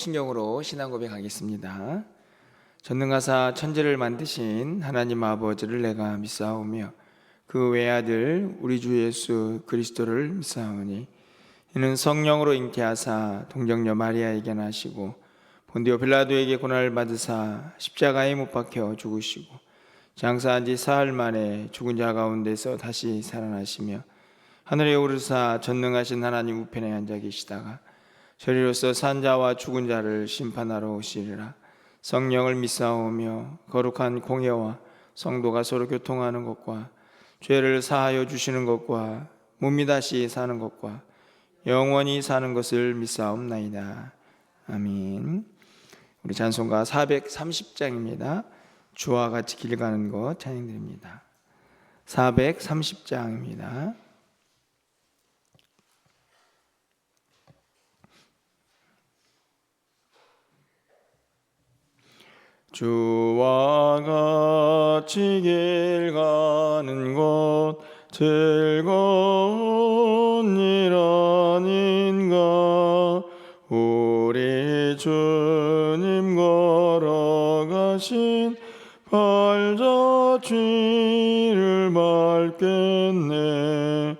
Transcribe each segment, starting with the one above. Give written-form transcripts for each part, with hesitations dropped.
신경으로 신앙 고백하겠습니다. 전능하사 천지를 만드신 하나님 아버지를 내가 믿사오며 그 외아들 우리 주 예수 그리스도를 믿사오니 이는 성령으로 잉태하사 동정녀 마리아에게 나시고 본디오 빌라도에게 고난을 받으사 십자가에 못 박혀 죽으시고 장사한 지 사흘 만에 죽은 자 가운데서 다시 살아나시며 하늘에 오르사 전능하신 하나님 우편에 앉아 계시다가 저리로서 산 자와 죽은 자를 심판하러 오시리라. 성령을 믿사오며 거룩한 공예와 성도가 서로 교통하는 것과 죄를 사하여 주시는 것과 몸이 다시 사는 것과 영원히 사는 것을 믿사옵나이다. 아멘. 우리 찬송가 430장입니다. 주와 같이 길 가는 것 찬양드립니다. 430장입니다. 주와 같이 길 가는 것 즐거운 일 아닌가. 우리 주님 걸어가신 발자취를 밟겠네.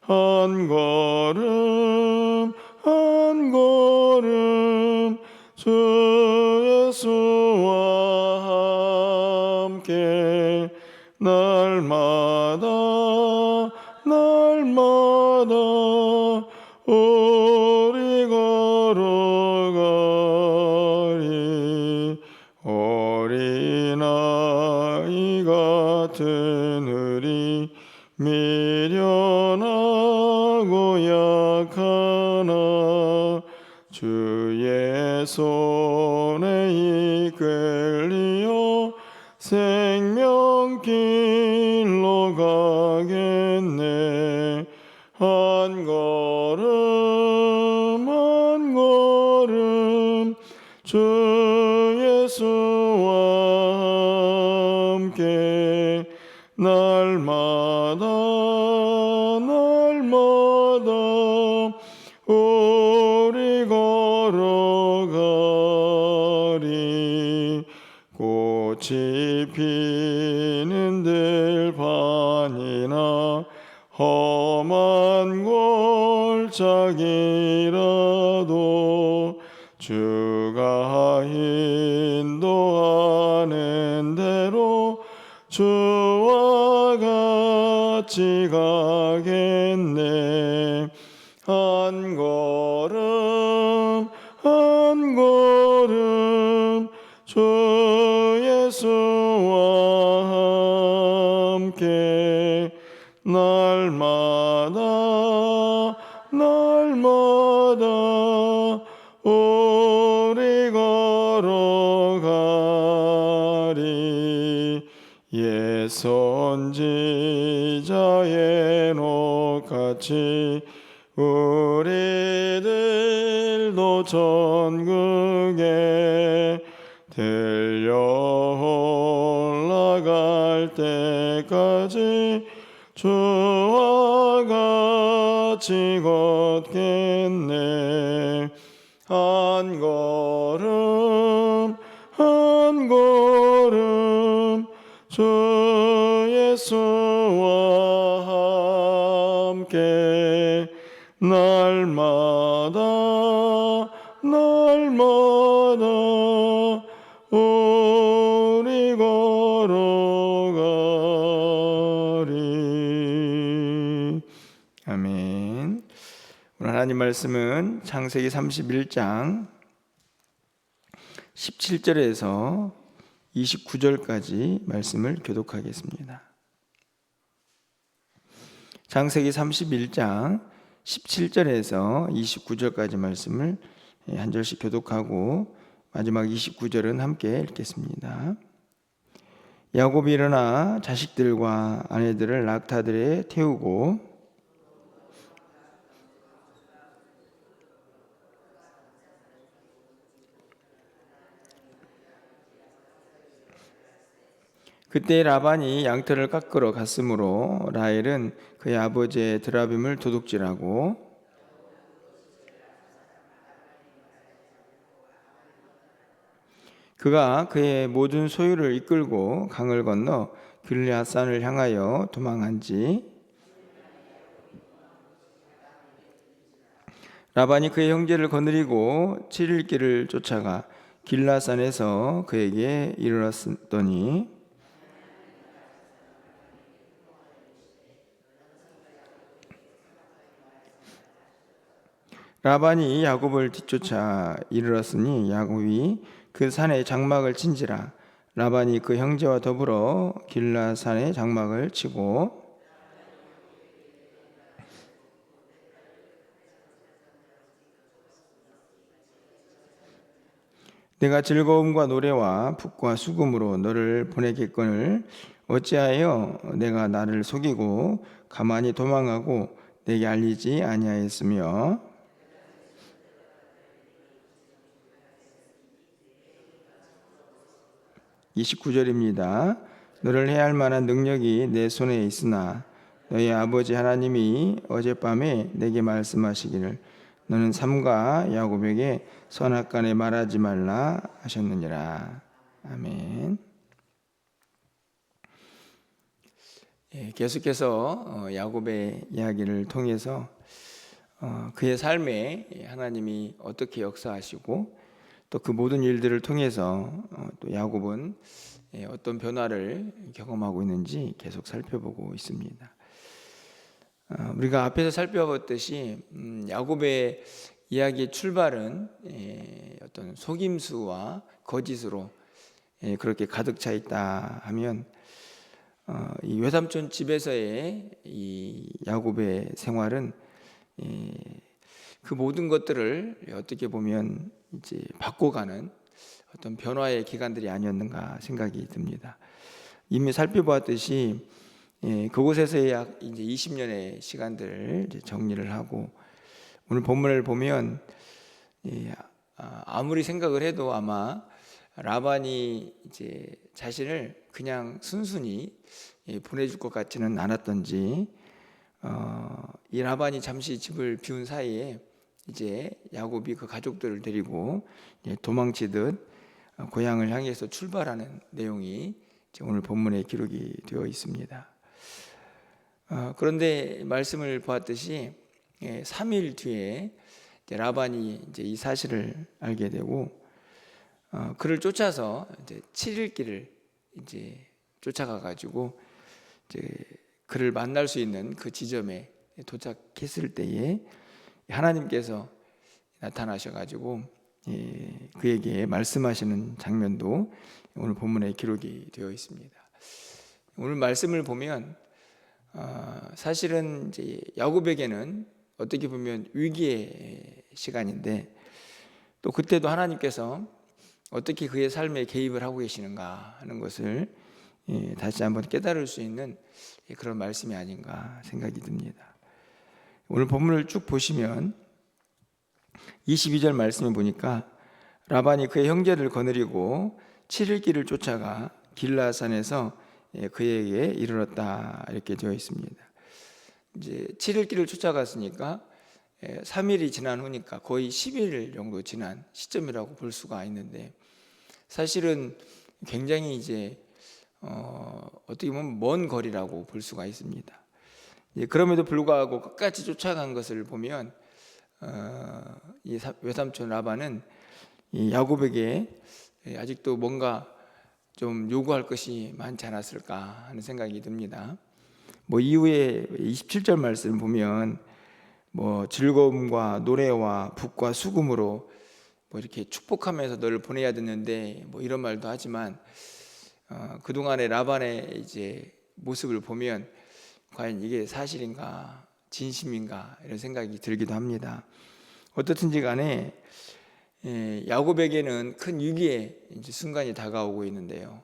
한 걸음 한 걸음 주 예수와 함께 날마다 우리 걸어가리. 어린아이 같은 우리 미련하고 약하나 주의 손에 이끌리어 생명길로 가겠네. 한 걸음 주 예수와 함께 날마다 우리 걸어가리. 꽃이 피는 들판이나 험한 골짜기라도 주가 인도하는 대로 주와 같이 가겠네. 한 걸음 주 예수와 함께 날마다 우리 걸어가리. 옛 선지자의 녹같이 우리들도 천국에 들려 올라갈 때까지 주와 같이 걷겠네. 한 걸음 주 예수와 함께 날마다 우리 걸어가리. 아멘. 오늘 하나님 말씀은 창세기 31장 17절에서 29절까지 말씀을 교독하겠습니다. 창세기 31장 17절에서 29절까지 말씀을 한 절씩 교독하고 마지막 29절은 함께 읽겠습니다. 야곱이 일어나 자식들과 아내들을 낙타들에 태우고 그때 라반이 양털을 깎으러 갔으므로 라헬은 그의 아버지의 드라빔을 도둑질하고 그가 그의 모든 소유를 이끌고 강을 건너 길르앗산을 향하여 도망한지 라반이 그의 형제를 거느리고 7일 길을 쫓아가 길르앗산에서 그에게 이르렀더니 라반이 야곱을 뒤쫓아 이르렀으니 야곱이 그 산에 장막을 친지라. 라반이 그 형제와 더불어 길르앗산에 장막을 치고 내가 즐거움과 노래와 북과 수금으로 너를 보내겠거늘 어찌하여 내가 나를 속이고 가만히 도망하고 내게 알리지 아니하였으며 29절입니다. 너를 해할 만한 능력이 내 손에 있으나 너희 아버지 하나님이 어젯밤에 내게 말씀하시기를 너는 삼가 야곱에게 선악간에 말하지 말라 하셨느니라. 아멘. 계속해서 야곱의 이야기를 통해서 그의 삶에 하나님이 어떻게 역사하시고 또 그 모든 일들을 통해서 또 야곱은 어떤 변화를 경험하고 있는지 계속 살펴보고 있습니다. 우리가 앞에서 살펴봤듯이 야곱의 이야기의 출발은 어떤 속임수와 거짓으로 그렇게 가득 차 있다 하면 이 외삼촌 집에서의 이 야곱의 생활은 그 모든 것들을 어떻게 보면 이제 바꿔가는 어떤 변화의 기간들이 아니었는가 생각이 듭니다. 이미 살펴보았듯이 그곳에서의 약 이제 20년의 시간들을 이제 정리를 하고 오늘 본문을 보면 아무리 생각을 해도 아마 라반이 이제 자신을 그냥 순순히 보내줄 것 같지는 않았던지 이 라반이 잠시 집을 비운 사이에 이제 야곱이 그 가족들을 데리고 도망치듯 고향을 향해서 출발하는 내용이 오늘 본문에 기록이 되어 있습니다. 그런데 말씀을 보았듯이 3일 뒤에 라반이 이제 이 사실을 알게 되고 그를 쫓아서 이제 7일 길을 이제 쫓아가 가지고 이제 그를 만날 수 있는 그 지점에 도착했을 때에 하나님께서 나타나셔가지고 그에게 말씀하시는 장면도 오늘 본문에 기록이 되어 있습니다. 오늘 말씀을 보면 사실은 이제 야곱에게는 어떻게 보면 위기의 시간인데 또 그때도 하나님께서 어떻게 그의 삶에 개입을 하고 계시는가 하는 것을 다시 한번 깨달을 수 있는 그런 말씀이 아닌가 생각이 듭니다. 오늘 본문을 쭉 보시면 22절 말씀을 보니까 라반이 그의 형제를 거느리고 7일 길을 쫓아가 길르앗산에서 그에게 이르렀다 이렇게 되어 있습니다. 이제 7일 길을 쫓아갔으니까 3일이 지난 후니까 거의 10일 정도 지난 시점이라고 볼 수가 있는데 사실은 굉장히 이제 어떻게 보면 먼 거리라고 볼 수가 있습니다. 그럼에도 불구하고 끝까지 쫓아간 것을 보면 이 외삼촌 라반은 이 야곱에게 아직도 뭔가 좀 요구할 것이 많지 않았을까 하는 생각이 듭니다. 뭐 이후에 27절 말씀 보면 뭐 즐거움과 노래와 북과 수금으로 뭐 이렇게 축복하면서 너를 보내야 되는데 뭐 이런 말도 하지만 그동안의 라반의 이제 모습을 보면 과연 이게 사실인가 진심인가 이런 생각이 들기도 합니다. 어떻든지 간에 야곱에게는 큰 위기의 이제 순간이 다가오고 있는데요.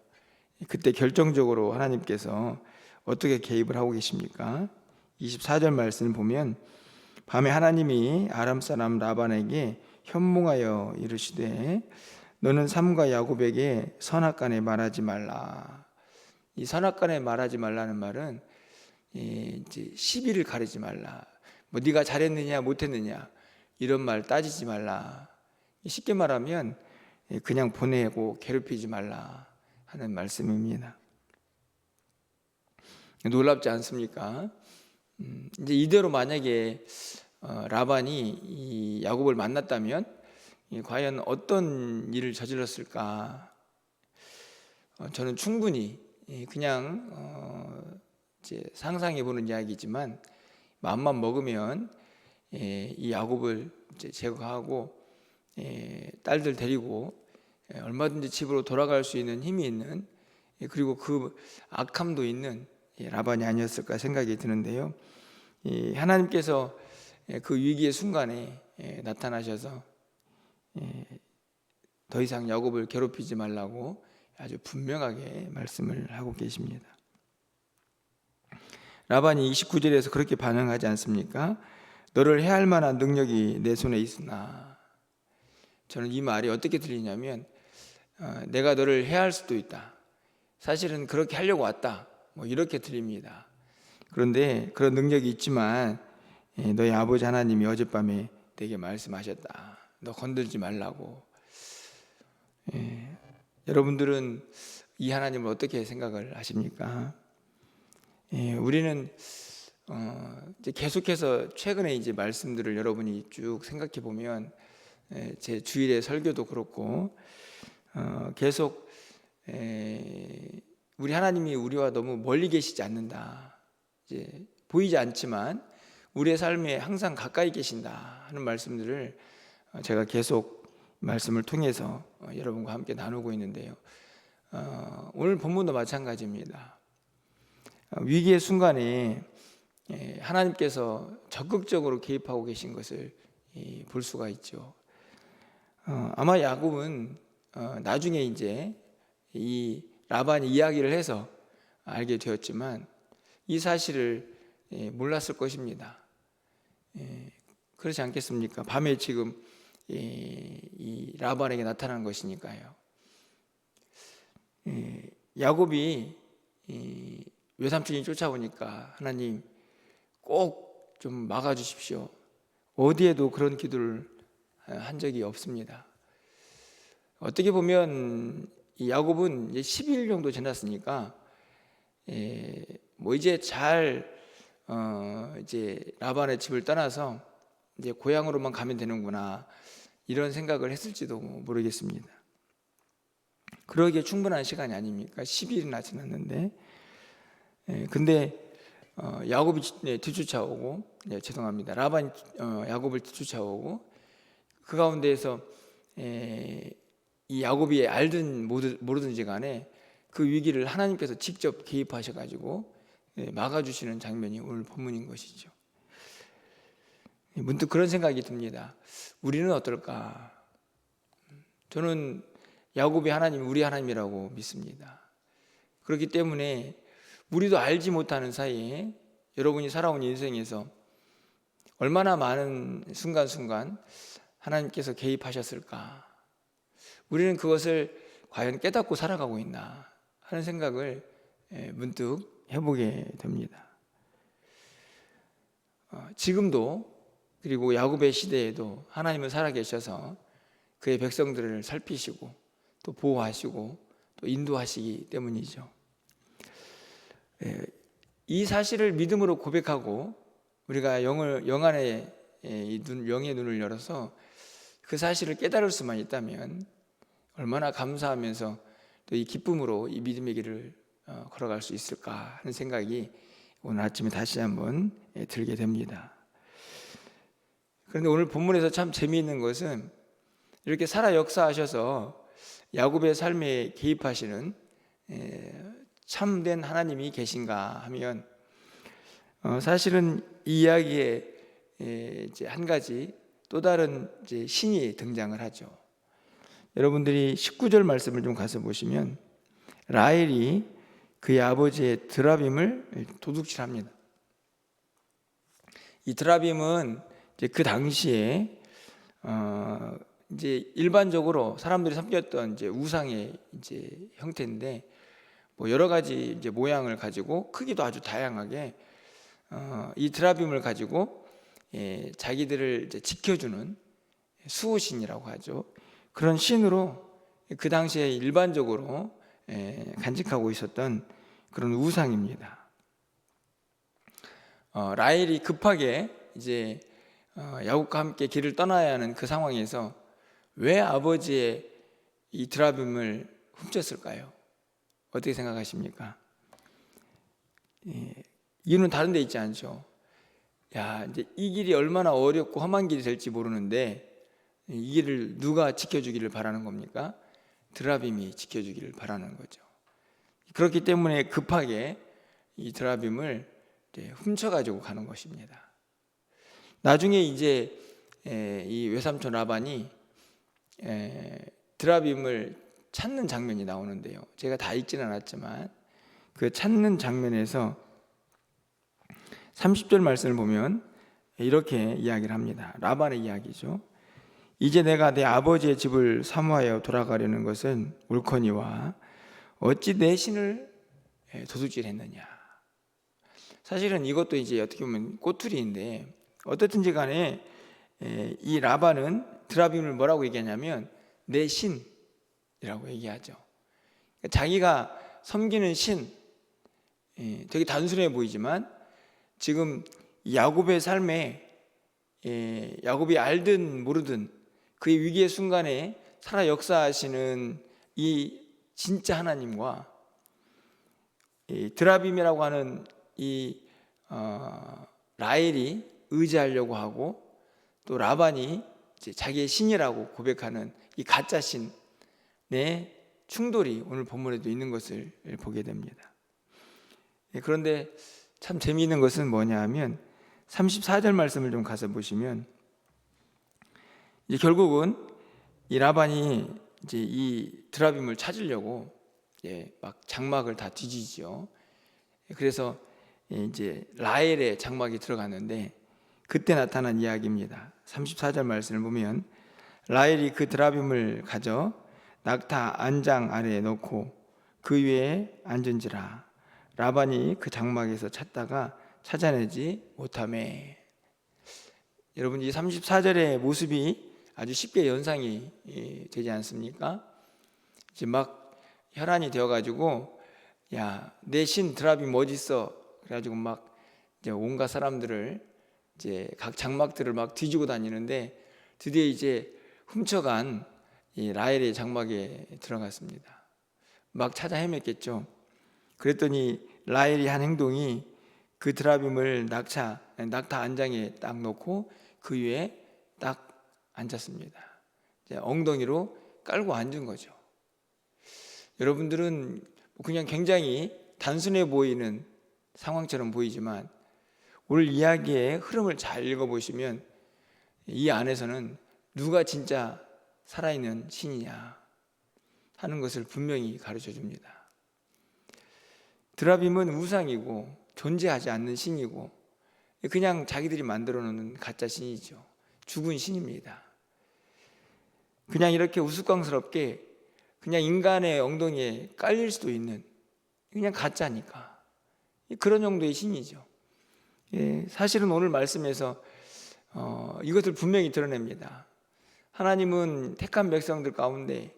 그때 결정적으로 하나님께서 어떻게 개입을 하고 계십니까? 24절 말씀을 보면 밤에 하나님이 아람 사람 라반에게 현몽하여 이르시되 너는 삼가 야곱에게 선악간에 말하지 말라. 이 선악간에 말하지 말라는 말은 이제 시비를 가리지 말라. 뭐 네가 잘했느냐 못했느냐 이런 말 따지지 말라. 쉽게 말하면 그냥 보내고 괴롭히지 말라 하는 말씀입니다. 놀랍지 않습니까? 이제 이대로 만약에 라반이 이 야곱을 만났다면 과연 어떤 일을 저질렀을까? 저는 충분히 그냥 이제 상상해 보는 이야기지만 마음만 먹으면 이 야곱을 이제 제거하고 딸들 데리고 얼마든지 집으로 돌아갈 수 있는 힘이 있는, 그리고 그 악함도 있는 라반이 아니었을까 생각이 드는데요. 하나님께서 그 위기의 순간에 나타나셔서 더 이상 야곱을 괴롭히지 말라고 아주 분명하게 말씀을 하고 계십니다. 라반이 29절에서 그렇게 반응하지 않습니까? 너를 해할 만한 능력이 내 손에 있으나. 저는 이 말이 어떻게 들리냐면 내가 너를 해할 수도 있다, 사실은 그렇게 하려고 왔다, 뭐 이렇게 들립니다. 그런데 그런 능력이 있지만 너희 아버지 하나님이 어젯밤에 내게 말씀하셨다, 너 건들지 말라고. 여러분들은 이 하나님을 어떻게 생각을 하십니까? 우리는 이제 계속해서 최근에 이제 말씀들을 여러분이 쭉 생각해 보면 제 주일의 설교도 그렇고 계속 우리 하나님이 우리와 너무 멀리 계시지 않는다, 이제 보이지 않지만 우리의 삶에 항상 가까이 계신다 하는 말씀들을 제가 계속 말씀을 통해서 여러분과 함께 나누고 있는데요. 오늘 본문도 마찬가지입니다. 위기의 순간에 하나님께서 적극적으로 개입하고 계신 것을 볼 수가 있죠. 아마 야곱은 나중에 이제 이 라반이 이야기를 해서 알게 되었지만 이 사실을 몰랐을 것입니다. 그렇지 않겠습니까? 밤에 지금 이 라반에게 나타난 것이니까요. 야곱이 외삼촌이 쫓아오니까 하나님 꼭 좀 막아주십시오, 어디에도 그런 기도를 한 적이 없습니다. 어떻게 보면 이 야곱은 이제 10일 정도 지났으니까 뭐 이제 잘 이제 라반의 집을 떠나서 이제 고향으로만 가면 되는구나, 이런 생각을 했을지도 모르겠습니다. 그러기에 충분한 시간이 아닙니까? 10일이나 지났는데. 근데 야곱이 뒤쫓아오고, 죄송합니다, 라반이 야곱을 뒤쫓아오고, 그 가운데에서 이 야곱이 알든 모르든지 간에 그 위기를 하나님께서 직접 개입하셔가지고 막아주시는 장면이 오늘 본문인 것이죠. 문득 그런 생각이 듭니다. 우리는 어떨까? 저는 야곱이 하나님, 우리 하나님이라고 믿습니다. 그렇기 때문에 우리도 알지 못하는 사이에 여러분이 살아온 인생에서 얼마나 많은 순간순간 하나님께서 개입하셨을까? 우리는 그것을 과연 깨닫고 살아가고 있나 하는 생각을 문득 해보게 됩니다. 지금도, 그리고 야곱의 시대에도 하나님은 살아계셔서 그의 백성들을 살피시고 또 보호하시고 또 인도하시기 때문이죠. 이 사실을 믿음으로 고백하고 우리가 영 안에 영의 눈을 열어서 그 사실을 깨달을 수만 있다면 얼마나 감사하면서 또 이 기쁨으로 이 믿음의 길을 걸어갈 수 있을까 하는 생각이 오늘 아침에 다시 한번 들게 됩니다. 그런데 오늘 본문에서 참 재미있는 것은 이렇게 살아 역사하셔서 야곱의 삶에 개입하시는 참된 하나님이 계신가 하면 사실은 이 이야기에 이제 한 가지 또 다른 이제 신이 등장을 하죠. 여러분들이 19절 말씀을 좀 가서 보시면 라헬이 그의 아버지의 드라빔을 도둑질합니다. 이 드라빔은 이제 그 당시에 이제 일반적으로 사람들이 섬겼던 이제 우상의 이제 형태인데 뭐 여러 가지 이제 모양을 가지고 크기도 아주 다양하게 이 드라빔을 가지고 자기들을 이제 지켜주는 수호신이라고 하죠. 그런 신으로 그 당시에 일반적으로 간직하고 있었던 그런 우상입니다. 라헬이 급하게 이제 야곱과 함께 길을 떠나야 하는 그 상황에서 왜 아버지의 이 드라빔을 훔쳤을까요? 어떻게 생각하십니까? 이유는 다른 데 있지 않죠. 이제 이 길이 얼마나 어렵고 험한 길이 될지 모르는데 이 길을 누가 지켜주기를 바라는 겁니까? 드라빔이 지켜주기를 바라는 거죠. 그렇기 때문에 급하게 이 드라빔을 훔쳐가지고 가는 것입니다. 나중에 이제 이 외삼촌 라반이 드라빔을 찾는 장면이 나오는데요. 제가 다 읽지는 않았지만 그 찾는 장면에서 30절 말씀을 보면 이렇게 이야기를 합니다. 라반의 이야기죠. 이제 내가 내 아버지의 집을 사모하여 돌아가려는 것은 옳거니와 어찌 내 신을 도둑질했느냐. 사실은 이것도 이제 어떻게 보면 꼬투리인데 어떻든지 간에 이 라반은 드라빔을 뭐라고 얘기하냐면 내 신이라고 얘기하죠. 자기가 섬기는 신, 되게 단순해 보이지만 지금 야곱의 삶에 야곱이 알든 모르든 그의 위기의 순간에 살아 역사하시는 이 진짜 하나님과 드라빔이라고 하는 이 라헬이 의지하려고 하고 또 라반이 이제 자기의 신이라고 고백하는 이 가짜 신의 충돌이 오늘 본문에도 있는 것을 보게 됩니다. 그런데 참 재미있는 것은 뭐냐 하면 34절 말씀을 좀 가서 보시면 이제 결국은 이 라반이 이제 이 드라빔을 찾으려고 막 장막을 다 뒤지죠. 그래서 이제 라헬의 장막이 들어갔는데 그때 나타난 이야기입니다. 34절 말씀을 보면 라헬이 그 드라빔을 가져 낙타 안장 아래에 놓고 그 위에 앉은지라 라반이 그 장막에서 찾다가 찾아내지 못하매. 여러분 이 34절의 모습이 아주 쉽게 연상이 되지 않습니까? 이제 막 혈안이 되어가지고 내 신 드라빔 어디 있어? 그래가지고 막 이제 온갖 사람들을 이제 각 장막들을 막 뒤지고 다니는데 드디어 이제 훔쳐간 이 라헬의 장막에 들어갔습니다. 막 찾아 헤맸겠죠. 그랬더니 라헬이 한 행동이 그 드라빔을 낙타 안장에 딱 놓고 그 위에 딱 앉았습니다. 이제 엉덩이로 깔고 앉은 거죠. 여러분들은 그냥 굉장히 단순해 보이는 상황처럼 보이지만 오늘 이야기의 흐름을 잘 읽어보시면 이 안에서는 누가 진짜 살아있는 신이냐 하는 것을 분명히 가르쳐 줍니다. 드라빔은 우상이고 존재하지 않는 신이고 그냥 자기들이 만들어 놓는 가짜 신이죠. 죽은 신입니다. 그냥 이렇게 우스꽝스럽게 그냥 인간의 엉덩이에 깔릴 수도 있는 그냥 가짜니까 그런 정도의 신이죠. 사실은 오늘 말씀에서 이것을 분명히 드러냅니다. 하나님은 택한 백성들 가운데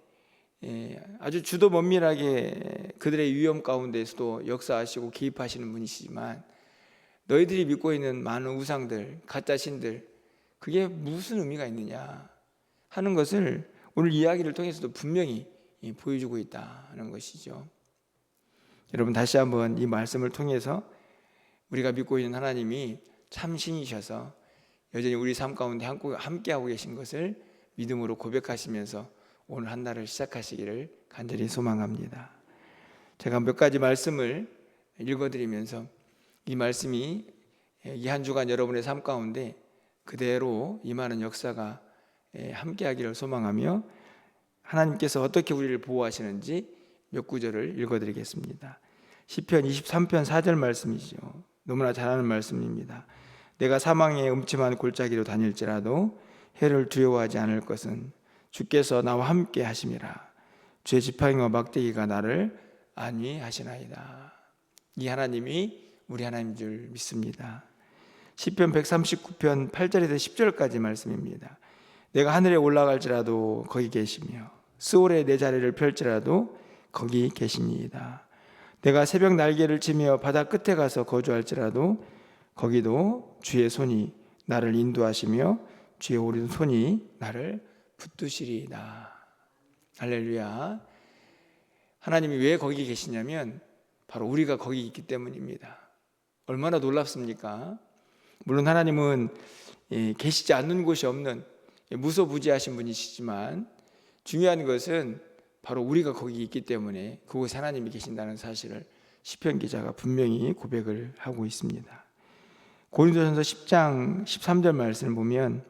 아주 주도 면밀하게 그들의 위험 가운데서도 역사하시고 개입하시는 분이시지만 너희들이 믿고 있는 많은 우상들, 가짜 신들 그게 무슨 의미가 있느냐 하는 것을 오늘 이야기를 통해서도 분명히 보여주고 있다는 것이죠. 여러분 다시 한번 이 말씀을 통해서 우리가 믿고 있는 하나님이 참 신이셔서 여전히 우리 삶 가운데 함께하고 계신 것을 믿음으로 고백하시면서 오늘 한 날을 시작하시기를 간절히 소망합니다. 제가 몇 가지 말씀을 읽어드리면서 이 말씀이 이 한 주간 여러분의 삶 가운데 그대로 임하는 역사가 함께하기를 소망하며 하나님께서 어떻게 우리를 보호하시는지 몇 구절을 읽어드리겠습니다. 시편 23편 4절 말씀이죠. 너무나 잘 아는 말씀입니다. 내가 사망의 음침한 골짜기로 다닐지라도 해를 두려워하지 않을 것은 주께서 나와 함께 하심이라. 주의 지팡이와 막대기가 나를 안위하시나이다. 이 하나님이 우리 하나님인 줄 믿습니다. 시편 139편 8절에서 10절까지 말씀입니다. 내가 하늘에 올라갈지라도 거기 계시며 스올에 내 자리를 펼지라도 거기 계시니이다. 내가 새벽 날개를 치며 바다 끝에 가서 거주할지라도 거기도 주의 손이 나를 인도하시며 주의 오른손이 나를 붙드시리이다. 할렐루야. 하나님이 왜 거기 계시냐면 바로 우리가 거기 있기 때문입니다. 얼마나 놀랍습니까? 물론 하나님은 계시지 않는 곳이 없는 무소부지하신 분이시지만 중요한 것은 바로 우리가 거기 있기 때문에 그곳에 하나님이 계신다는 사실을 시편 기자가 분명히 고백을 하고 있습니다. 고린도전서 10장 13절 말씀을 보면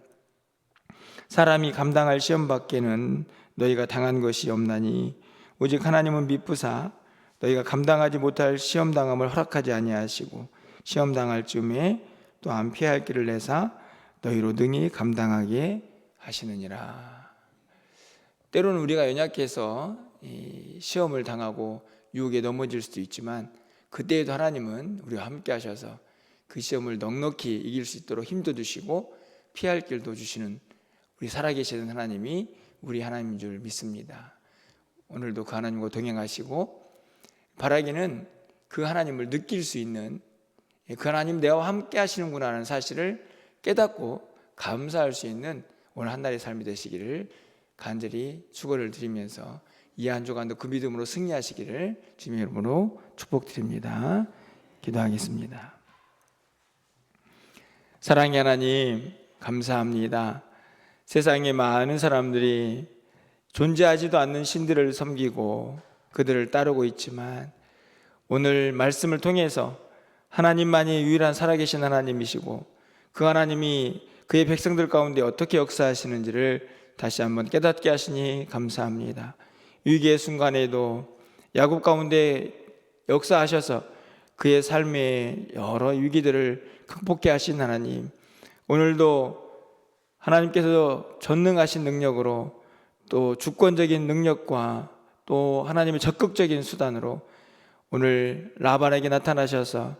사람이 감당할 시험 밖에는 너희가 당한 것이 없나니 오직 하나님은 미쁘사 너희가 감당하지 못할 시험 당함을 허락하지 아니하시고 시험 당할 즈음에 또한 피할 길을 내사 너희로 능히 감당하게 하시느니라. 때로는 우리가 연약해서 시험을 당하고 유혹에 넘어질 수도 있지만 그때에도 하나님은 우리와 함께 하셔서 그 시험을 넉넉히 이길 수 있도록 힘도 주시고 피할 길도 주시는 우리 살아계시는 하나님이 우리 하나님인 줄 믿습니다. 오늘도 그 하나님과 동행하시고 바라기는 그 하나님을 느낄 수 있는 그 하나님 내와 함께 하시는구나 하는 사실을 깨닫고 감사할 수 있는 오늘 한 날의 삶이 되시기를 간절히 축원을 드리면서 이 한 주간도 그 믿음으로 승리하시기를 주님의 이름으로 축복드립니다. 기도하겠습니다. 사랑의 하나님 감사합니다. 세상에 많은 사람들이 존재하지도 않는 신들을 섬기고 그들을 따르고 있지만 오늘 말씀을 통해서 하나님만이 유일한 살아계신 하나님이시고 그 하나님이 그의 백성들 가운데 어떻게 역사하시는지를 다시 한번 깨닫게 하시니 감사합니다. 위기의 순간에도 야곱 가운데 역사하셔서 그의 삶의 여러 위기들을 극복해 하신 하나님, 오늘도 하나님께서 전능하신 능력으로 또 주권적인 능력과 또 하나님의 적극적인 수단으로 오늘 라반에게 나타나셔서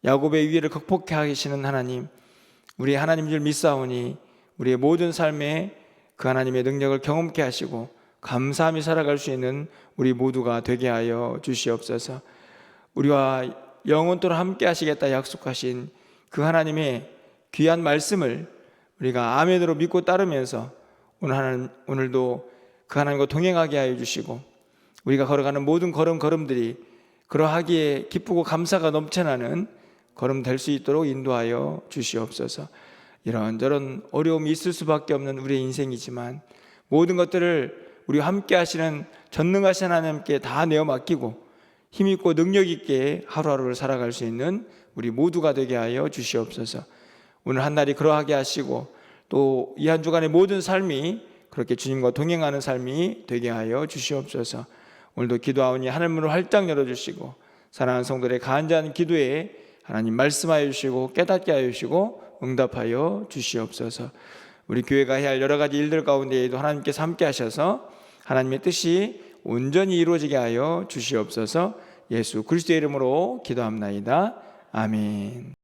야곱의 위기를 극복해 하시는 하나님, 우리 하나님 줄 믿사오니 우리의 모든 삶에 그 하나님의 능력을 경험케 하시고 감사함이 살아갈 수 있는 우리 모두가 되게 하여 주시옵소서. 우리와 영원토록 함께 하시겠다 약속하신 그 하나님의 귀한 말씀을 우리가 아멘으로 믿고 따르면서 오늘도 그 하나님과 동행하게 하여 주시고 우리가 걸어가는 모든 걸음들이 그러하기에 기쁘고 감사가 넘쳐나는 걸음 될 수 있도록 인도하여 주시옵소서. 이런저런 어려움이 있을 수밖에 없는 우리의 인생이지만 모든 것들을 우리와 함께 하시는 전능하신 하나님께 다 내어 맡기고 힘있고 능력있게 하루하루를 살아갈 수 있는 우리 모두가 되게 하여 주시옵소서. 오늘 한 날이 그러하게 하시고 또 이 한 주간의 모든 삶이 그렇게 주님과 동행하는 삶이 되게 하여 주시옵소서. 오늘도 기도하오니 하늘 문을 활짝 열어주시고 사랑하는 성도들의 간절한 기도에 하나님 말씀하여 주시고 깨닫게 하여 주시고 응답하여 주시옵소서. 우리 교회가 해야 할 여러 가지 일들 가운데에도 하나님께서 함께 하셔서 하나님의 뜻이 온전히 이루어지게 하여 주시옵소서. 예수 그리스도의 이름으로 기도합나이다. 아멘.